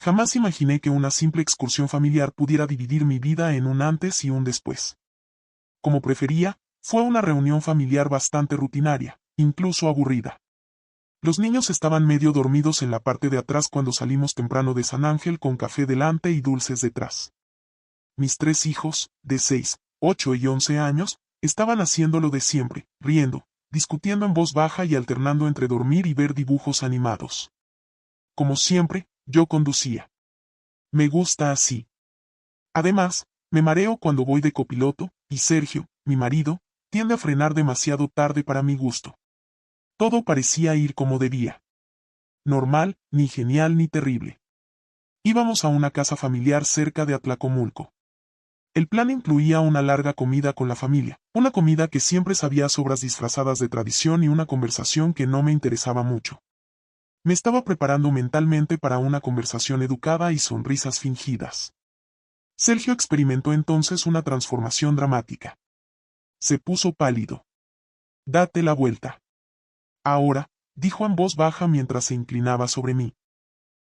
Jamás imaginé que una simple excursión familiar pudiera dividir mi vida en un antes y un después. Como prefería, fue una reunión familiar bastante rutinaria, incluso aburrida. Los niños estaban medio dormidos en la parte de atrás cuando salimos temprano de San Ángel con café delante y dulces detrás. Mis 3 hijos, de 6, 8 y 11 años, estaban haciendo lo de siempre, riendo, discutiendo en voz baja y alternando entre dormir y ver dibujos animados. Como siempre, yo conducía. Me gusta así. Además, me mareo cuando voy de copiloto, y Sergio, mi marido, tiende a frenar demasiado tarde para mi gusto. Todo parecía ir como debía. Normal, ni genial ni terrible. Íbamos a una casa familiar cerca de Atlacomulco. El plan incluía una larga comida con la familia, una comida que siempre sabía a sobras disfrazadas de tradición y una conversación que no me interesaba mucho. Me estaba preparando mentalmente para una conversación educada y sonrisas fingidas. Sergio experimentó entonces una transformación dramática. Se puso pálido. Date la vuelta. Ahora, dijo en voz baja mientras se inclinaba sobre mí.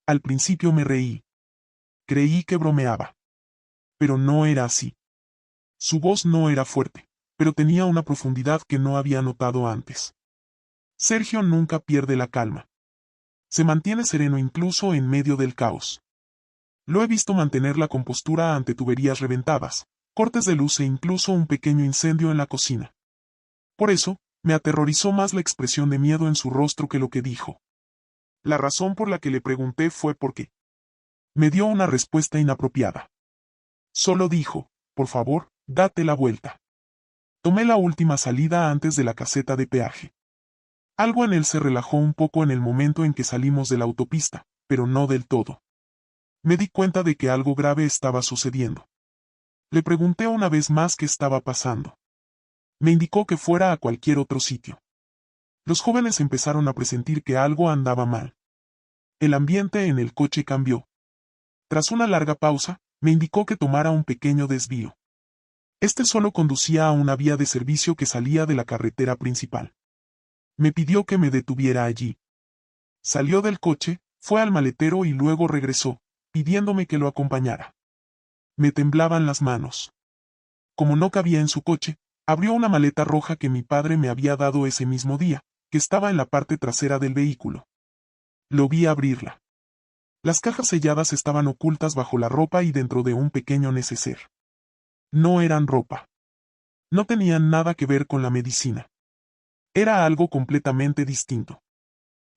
Al principio me reí. Creí que bromeaba. Pero no era así. Su voz no era fuerte, pero tenía una profundidad que no había notado antes. Sergio nunca pierde la calma. Se mantiene sereno incluso en medio del caos. Lo he visto mantener la compostura ante tuberías reventadas, cortes de luz e incluso un pequeño incendio en la cocina. Por eso, me aterrorizó más la expresión de miedo en su rostro que lo que dijo. La razón por la que le pregunté fue por qué. Me dio una respuesta inapropiada. Solo dijo, por favor, date la vuelta. Tomé la última salida antes de la caseta de peaje. Algo en él se relajó un poco en el momento en que salimos de la autopista, pero no del todo. Me di cuenta de que algo grave estaba sucediendo. Le pregunté una vez más qué estaba pasando. Me indicó que fuera a cualquier otro sitio. Los jóvenes empezaron a presentir que algo andaba mal. El ambiente en el coche cambió. Tras una larga pausa, me indicó que tomara un pequeño desvío. Este solo conducía a una vía de servicio que salía de la carretera principal. Me pidió que me detuviera allí. Salió del coche, fue al maletero y luego regresó, pidiéndome que lo acompañara. Me temblaban las manos. Como no cabía en su coche, abrió una maleta roja que mi padre me había dado ese mismo día, que estaba en la parte trasera del vehículo. Lo vi abrirla. Las cajas selladas estaban ocultas bajo la ropa y dentro de un pequeño neceser. No eran ropa. No tenían nada que ver con la medicina. Era algo completamente distinto.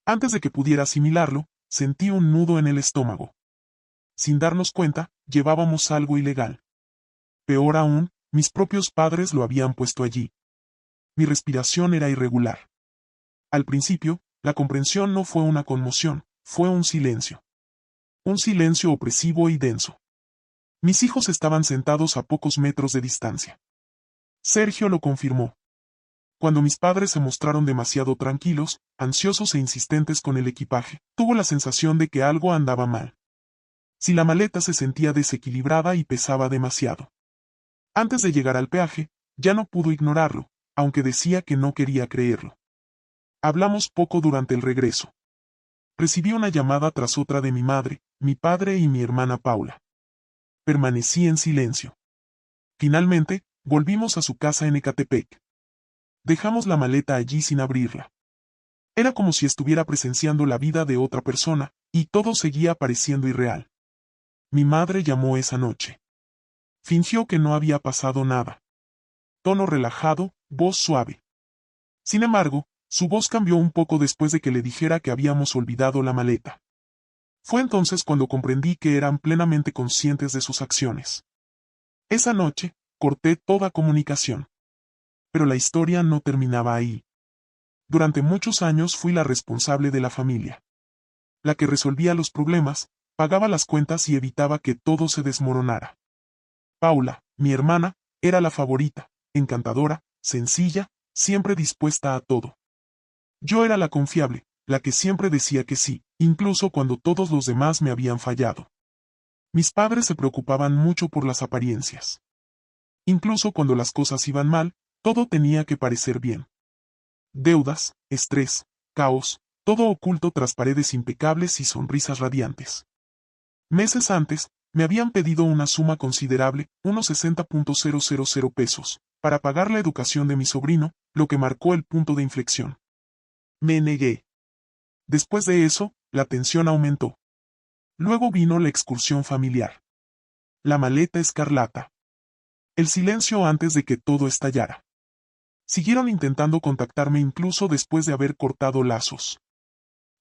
Antes de que pudiera asimilarlo, sentí un nudo en el estómago. Sin darnos cuenta, llevábamos algo ilegal. Peor aún, mis propios padres lo habían puesto allí. Mi respiración era irregular. Al principio, la comprensión no fue una conmoción, fue un silencio. Un silencio opresivo y denso. Mis hijos estaban sentados a pocos metros de distancia. Sergio lo confirmó. Cuando mis padres se mostraron demasiado tranquilos, ansiosos e insistentes con el equipaje, tuvo la sensación de que algo andaba mal. Si la maleta se sentía desequilibrada y pesaba demasiado. Antes de llegar al peaje, ya no pudo ignorarlo, aunque decía que no quería creerlo. Hablamos poco durante el regreso. Recibí una llamada tras otra de mi madre, mi padre y mi hermana Paula. Permanecí en silencio. Finalmente, volvimos a su casa en Ecatepec. Dejamos la maleta allí sin abrirla. Era como si estuviera presenciando la vida de otra persona, y todo seguía pareciendo irreal. Mi madre llamó esa noche. Fingió que no había pasado nada. Tono relajado, voz suave. Sin embargo, su voz cambió un poco después de que le dijera que habíamos olvidado la maleta. Fue entonces cuando comprendí que eran plenamente conscientes de sus acciones. Esa noche, corté toda comunicación. Pero la historia no terminaba ahí. Durante muchos años fui la responsable de la familia. La que resolvía los problemas, pagaba las cuentas y evitaba que todo se desmoronara. Paula, mi hermana, era la favorita, encantadora, sencilla, siempre dispuesta a todo. Yo era la confiable, la que siempre decía que sí, incluso cuando todos los demás me habían fallado. Mis padres se preocupaban mucho por las apariencias. Incluso cuando las cosas iban mal, todo tenía que parecer bien. Deudas, estrés, caos, todo oculto tras paredes impecables y sonrisas radiantes. Meses antes, me habían pedido una suma considerable, unos 60.000 pesos, para pagar la educación de mi sobrino, lo que marcó el punto de inflexión. Me negué. Después de eso, la tensión aumentó. Luego vino la excursión familiar. La maleta escarlata. El silencio antes de que todo estallara. Siguieron intentando contactarme incluso después de haber cortado lazos.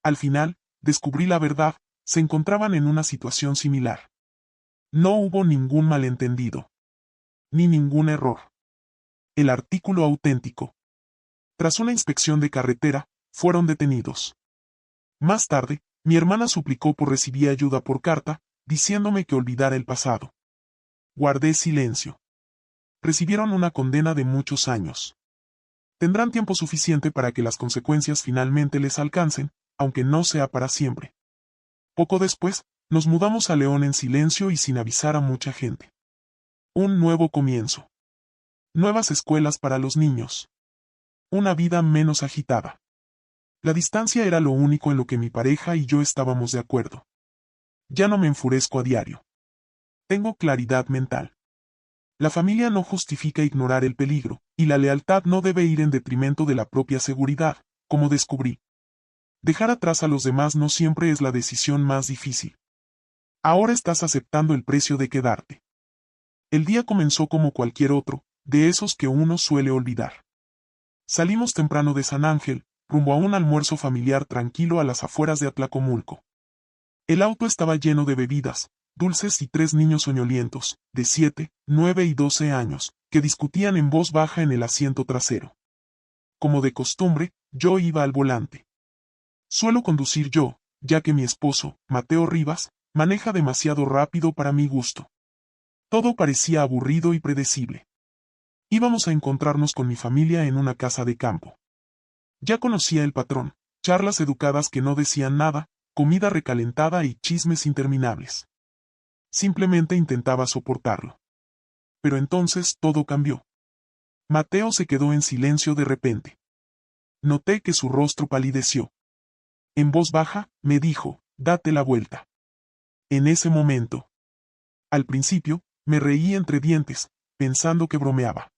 Al final, descubrí la verdad, se encontraban en una situación similar. No hubo ningún malentendido. Ni ningún error. El artículo auténtico. Tras una inspección de carretera, fueron detenidos. Más tarde, mi hermana suplicó por recibir ayuda por carta, diciéndome que olvidara el pasado. Guardé silencio. Recibieron una condena de muchos años. Tendrán tiempo suficiente para que las consecuencias finalmente les alcancen, aunque no sea para siempre. Poco después, nos mudamos a León en silencio y sin avisar a mucha gente. Un nuevo comienzo. Nuevas escuelas para los niños. Una vida menos agitada. La distancia era lo único en lo que mi pareja y yo estábamos de acuerdo. Ya no me enfurezco a diario. Tengo claridad mental. La familia no justifica ignorar el peligro, y la lealtad no debe ir en detrimento de la propia seguridad, como descubrí. Dejar atrás a los demás no siempre es la decisión más difícil. Ahora estás aceptando el precio de quedarte. El día comenzó como cualquier otro, de esos que uno suele olvidar. Salimos temprano de San Ángel, rumbo a un almuerzo familiar tranquilo a las afueras de Atlacomulco. El auto estaba lleno de bebidas, dulces y 3 niños soñolientos, de 7, 9 y 12 años, que discutían en voz baja en el asiento trasero. Como de costumbre, yo iba al volante. Suelo conducir yo, ya que mi esposo, Mateo Rivas, maneja demasiado rápido para mi gusto. Todo parecía aburrido y predecible. Íbamos a encontrarnos con mi familia en una casa de campo. Ya conocía el patrón, charlas educadas que no decían nada, comida recalentada y chismes interminables. Simplemente intentaba soportarlo. Pero entonces todo cambió. Mateo se quedó en silencio de repente. Noté que su rostro palideció. En voz baja, me dijo, date la vuelta. En ese momento. Al principio, me reí entre dientes, pensando que bromeaba.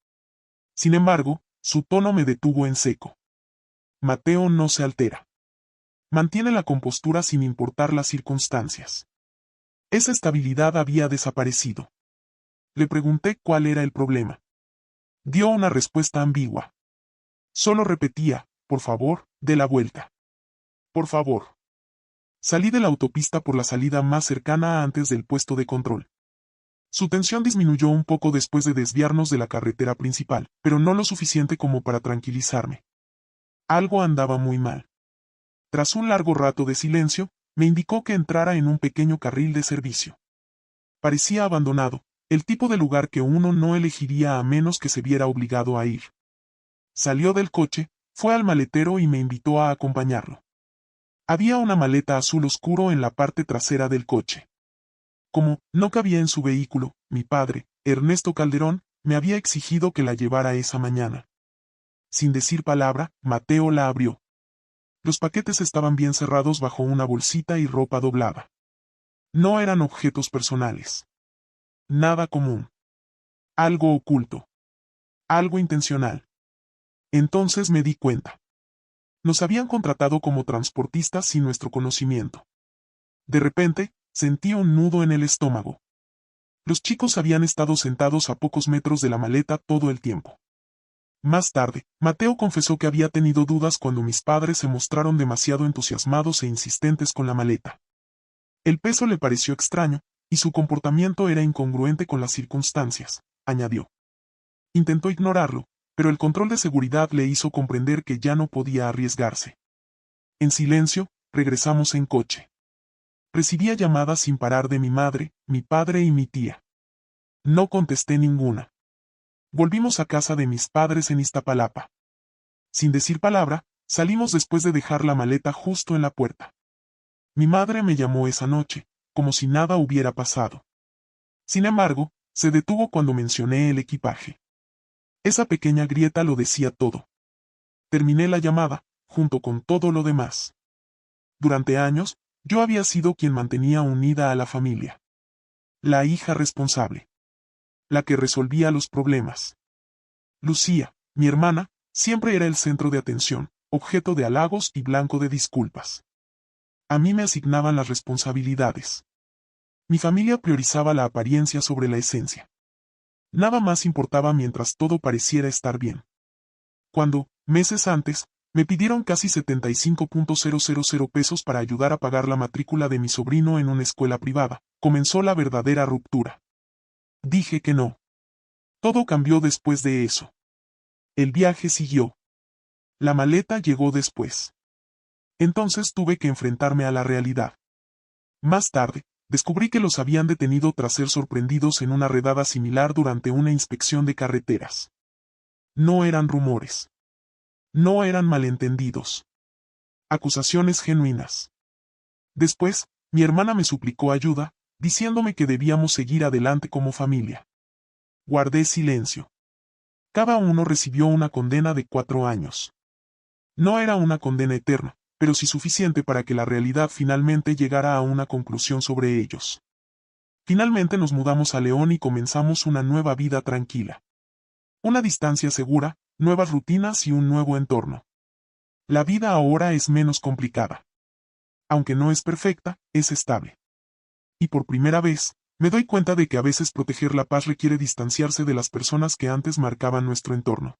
Sin embargo, su tono me detuvo en seco. Mateo no se altera. Mantiene la compostura sin importar las circunstancias. Esa estabilidad había desaparecido. Le pregunté cuál era el problema. Dio una respuesta ambigua. Solo repetía, por favor, dé la vuelta. Por favor. Salí de la autopista por la salida más cercana antes del puesto de control. Su tensión disminuyó un poco después de desviarnos de la carretera principal, pero no lo suficiente como para tranquilizarme. Algo andaba muy mal. Tras un largo rato de silencio, me indicó que entrara en un pequeño carril de servicio. Parecía abandonado, el tipo de lugar que uno no elegiría a menos que se viera obligado a ir. Salió del coche, fue al maletero y me invitó a acompañarlo. Había una maleta azul oscuro en la parte trasera del coche. Como no cabía en su vehículo, mi padre, Ernesto Calderón, me había exigido que la llevara esa mañana. Sin decir palabra, Mateo la abrió. Los paquetes estaban bien cerrados bajo una bolsita y ropa doblada. No eran objetos personales. Nada común. Algo oculto. Algo intencional. Entonces me di cuenta. Nos habían contratado como transportistas sin nuestro conocimiento. De repente, sentí un nudo en el estómago. Los chicos habían estado sentados a pocos metros de la maleta todo el tiempo. Más tarde, Mateo confesó que había tenido dudas cuando mis padres se mostraron demasiado entusiasmados e insistentes con la maleta. El peso le pareció extraño, y su comportamiento era incongruente con las circunstancias, añadió. Intentó ignorarlo, pero el control de seguridad le hizo comprender que ya no podía arriesgarse. En silencio, regresamos en coche. Recibía llamadas sin parar de mi madre, mi padre y mi tía. No contesté ninguna. Volvimos a casa de mis padres en Iztapalapa. Sin decir palabra, salimos después de dejar la maleta justo en la puerta. Mi madre me llamó esa noche, como si nada hubiera pasado. Sin embargo, se detuvo cuando mencioné el equipaje. Esa pequeña grieta lo decía todo. Terminé la llamada, junto con todo lo demás. Durante años, Yo había sido quien mantenía unida a la familia. La hija responsable. La que resolvía los problemas. Lucía, mi hermana, siempre era el centro de atención, objeto de halagos y blanco de disculpas. A mí me asignaban las responsabilidades. Mi familia priorizaba la apariencia sobre la esencia. Nada más importaba mientras todo pareciera estar bien. Cuando, meses antes, me pidieron casi 75.000 pesos para ayudar a pagar la matrícula de mi sobrino en una escuela privada, comenzó la verdadera ruptura. Dije que no. Todo cambió después de eso. El viaje siguió. La maleta llegó después. Entonces tuve que enfrentarme a la realidad. Más tarde, descubrí que los habían detenido tras ser sorprendidos en una redada similar durante una inspección de carreteras. No eran rumores. No eran malentendidos. Acusaciones genuinas. Después, mi hermana me suplicó ayuda, diciéndome que debíamos seguir adelante como familia. Guardé silencio. Cada uno recibió una condena de 4 años. No era una condena eterna, pero sí suficiente para que la realidad finalmente llegara a una conclusión sobre ellos. Finalmente nos mudamos a León y comenzamos una nueva vida tranquila. Una distancia segura, nuevas rutinas y un nuevo entorno. La vida ahora es menos complicada. Aunque no es perfecta, es estable. Y por primera vez, me doy cuenta de que a veces proteger la paz requiere distanciarse de las personas que antes marcaban nuestro entorno.